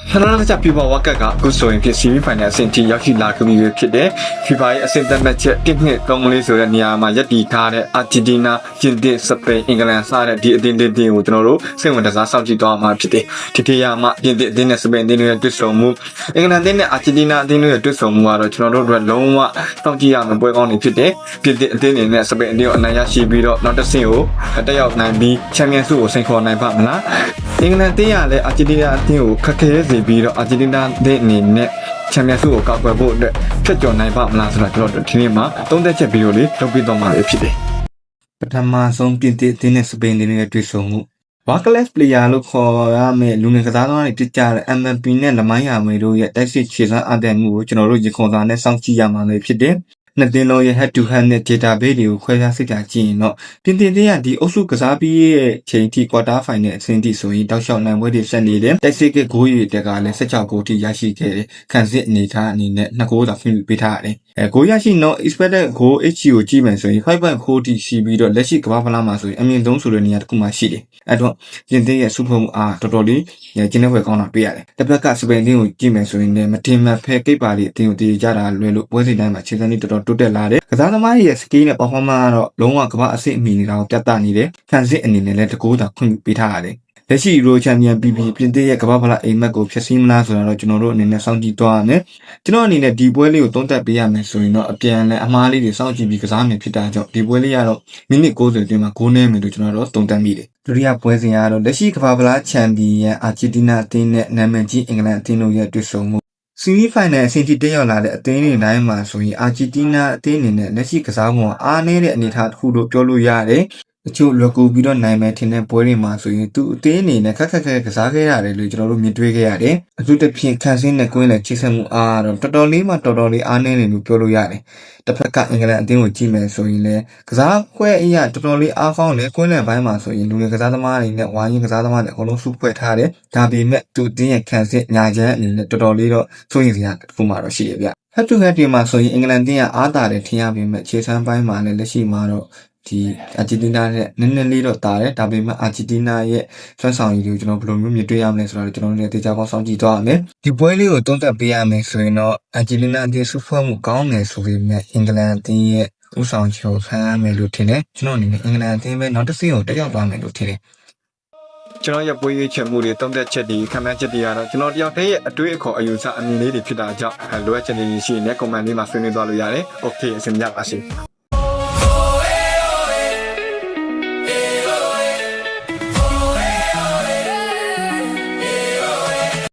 ခဏတစ်ချက်ပြပါဝက်ကကအခုဆိုရင်ဖြစ်စီမီဖိုင်နယ်အဆင့်ထိရောက်ရှိလာခဲ့ပြီဖြစ်တယ်။ FIFA ရဲ့အဆင့်သက်မှတ်ချက်1နှစ်3လေးဆိုတဲ့နေရာမှာရပ်တည်ထားတဲ့အာဂျင်တီးနား၊ပြင်သစ်၊စပိန်၊အင်္ဂလန်စတဲ့ဒီအသင်းတွေကိုကျွန်တော်တို့စိတ်ဝင်စားစောင့်ကြည့်သွားမှာဖြစ်တယ်။ဒီတရားမှာပြင်သစ်အသင်းနဲ့စပိန်အသင်းတွေရဲ့တွေ့ဆုံမှုအင်္ဂလန်အသင်းနဲ့အာဂျင်တီးနားအသင်းတွေရဲ့တွေ့ဆုံမှုကတော့ကျွန်တော်တို့အတွက်လုံးဝစောင့်ကြည့်ရမယ့်ပွဲကောင်းတွေဖြစ်တယ်။ပြင်သစ်အသင်းတွေနဲ့စပိန်အသင်းကိုအနိုင်ရရှိပြီးတော့နောက်တစ်ဆင့်ကိုတက်ရောက်နိုင်ပြီးချန်ပီယံဆုကိုစိန်ခေါ်နိုင်ပါမလား။အင်္ဂလန်အသင်းကလည်းအာဂျင်တီးနားအသင်းကိုခက်ခဲစေပြီးတော့အာဂျင်တီးနားအသင်းအနေနဲ့ချန်ပီယံဆုကိုကောက်ွယ်ဖို့အတွက်ဖြတ်ကျော်နိုင်ပါမလားဆိုတာကျွန်တော်တို့ဒီနေ့မှာသုံးသက်ချက်ဗီဒီယိုလေးလုပ်ပြီးတော့မှာဖြစ်တယ်။ပထမဆုံးပြင်သစ်အသင်းနဲ့စပိန်အသင်းရဲ့တွေ့ဆုံမှုWorld Class Player လို့ခေါ်ရမယ့်လူငယ်ကစားသမားတွေဖြစ်ကြတဲ့ MLP နဲ့လမိုင်းယာမေတို့ရဲ့တိုက်စစ်ခြေစွမ်းအသံမှုကိုကျွန်တော်တို့ရေခွန်စာနဲ့စောင့်ကြည့်ရမှာဖြစ်တယ်။နှစ်သင်းလုံးရဲ့ head to head နဲ့ database တွေကိုခွဲခြားစစ်တာကြည့်ရင်တော့ပြင်သစ်တွေကဒီအုပ်စုကစားပြီးရဲ့ချိန်ထိ quarter final အဆင့်ထိဆိုရင်တောက်လျှောက်နိုင်ပွဲတွေဆက်နေတယ်။တိုက်စစ်ကဂိုးရည်တက်ကလည်း16ဂိုးထိရရှိခဲ့တယ်။ခံစစ်အနေထားအနေနဲ့2ဂိုးသာဖွင့်ပေးထားရတယ်။ဂိုးရရှိတော့ expected goal HG ကိုကြည့်မယ်ဆိုရင် 5.4 ထိရှိပြီးတော့လက်ရှိကမ္ဘာဖလားမှာဆိုရင်အမြင့်ဆုံးဆိုတဲ့နေရာတစ်ခုမှာရှိတယ်။အဲ့တော့ပြင်သစ်ရဲ့စုဖွဲ့မှုအားတော်တော်လေးကျင်းနေဝယ်ကောင်းတာတွေ့ရတယ်။တစ်ဖက်ကစပိန်အသင်းကိုကြည့်မယ်ဆိုရင်လည်းမတင်မဖဲကိတ်ပါလေးအသင်းကိုတည်ကြတာလွယ်လို့ပွဲစဉ်တိုင်းမှာခြေစမ်းလေးတော်တော်တိုးတက်လာတယ်။ကစားသမားရဲ့ skill နဲ့ performance ကတော့လုံးဝကမ္ဘာအဆင့်အမီနေတာကိုပြသနေတယ်။ဖန်စစ်အနေနဲ့လည်းတကူတာခွင့်ပေးထားရတယ်။လက်ရှိရိုချန်ပီယံပြီးပြင်သစ်ရဲ့ကမ္ဘာဖလားအိမ်မက်ကိုဖျက်ဆီးမလားဆိုတာတော့ကျွန်တော်တို့အနေနဲ့စောင့်ကြည့်သွားရမယ်။ကျွန်တော်အနေနဲ့ဒီပွဲလေးကိုသုံးသပ်ပေးရမယ်ဆိုရင်တော့အပြန်နဲ့အမားလေးတွေစောင့်ကြည့်ပြီးကစားမယ်ဖြစ်တာကြောင့်ဒီပွဲလေးကတော့မိနစ်60အတွင်းမှာဂိုးနဲ့မယ်လို့ကျွန်တော်တို့သုံးသပ်မိတယ်။ဒုတိယပွဲစဉ်ကတော့လက်ရှိကမ္ဘာဖလားချန်ပီယံအာဂျင်တီးနားအသင်းနဲ့နာမည်ကြီးအင်္ဂလန်အသင်းတို့ရဲ့တွေ့ဆုံမှုဆီမီဖိုင်နယ်အဆင့်ထိတက်ရောက်လာတဲ့အသင်းတွေတိုင်းမှာဆိုရင်အာဂျင်တီးနားအသင်းအနေနဲ့လက်ရှိကစားပုံအားနည်းတဲ့အနေအထားတစ်ခုလို့ပြောလို့ရတယ်။တချို့လွယ်ကူပြီးတော့နိုင်မယ်ထင်တဲ့ပွဲတွေမှာဆိုရင်သူအသင်းအနေနဲ့ခက်ခက်ခဲကစားခဲ့ရတယ်လို့ကျွန်တော်တို့မြင်တွေ့ခဲ့ရတယ်။အထူးသဖြင့်ခန်းစင်းနဲ့ကွင်းနဲ့ချိတ်ဆက်မှုအားတော့တော်တော်လေးအားနည်းနေလို့ပြောလို့ရတယ်။တစ်ဖက်ကအင်္ဂလန်အသင်းကိုကြည့်မယ်ဆိုရင်လည်းကစားခွဲအရာတော်တော်လေးအားကောင်းတယ်ကွင်းလယ်ပိုင်းမှာဆိုရင်လူငယ်ကစားသမားတွေနဲ့ဝိုင်းရင်ကစားသမားတွေအကုန်လုံးစုဖွဲ့ထားတယ်။ဒါပေမဲ့သူအသင်းရဲ့ခန်းစင်းညာချမ်းအနေနဲ့တော်တော်လေးတော့စိုးရိမ်စရာတစ်ခုမှတော့ရှိရဗျ။ head to head ဒီမှာဆိုရင်အင်္ဂလန်အသင်းကအားတာတယ်ထင်ရပေမဲ့ခြေစမ်းပိုင်းမှာလည်းလက်ရှိမှာတော့ဒီအာဂျင်တီးနားနဲ့နည်းနည်းလေးတော့တာတယ်ဒါပေမဲ့အာဂျင်တီးနားရဲ့စွမ်းဆောင်ရည်တွေကိုကျွန်တော်ဘယ်လိုမျိုးမြင်တွေ့ရမလဲဆိုတော့ကျွန်တော်တို့လည်းတေချာပေါင်းစောင့်ကြည့်သွားရမယ်ဒီပွဲလေးကိုသုံးသပ်ပေးရမယ်ဆိုရင်တော့အာဂျင်တီးနားအသင်းစုဖွဲ့မှုကောင်းတယ်ဆိုပေမဲ့အင်္ဂလန်အသင်းရဲ့ဥဆောင်ချော်ခံရမယ်လို့ထင်တယ်ကျွန်တော်အနေနဲ့အင်္ဂလန်အသင်းပဲနောက်တစ်ဆင့်ကိုတက်ရောက်သွားမယ်လို့ထင်တယ်ကျွန်တော်ရဲ့ပွဲရွေးချယ်မှုတွေတုံ့တက်ချက်တွေခံမှန်းချက်တွေကတော့ကျွန်တော်တယောက်တည်းရဲ့အတွေ့အခေါ်အယူဆအမြင်လေးတွေဖြစ်တာကြောင့်လိုအပ်ချက်တွေရှိရင်လည်း comment လေးမှာဆွေးနွေးသွားလို့ရတယ်။ Okay အဆင်ပြေပါစေ။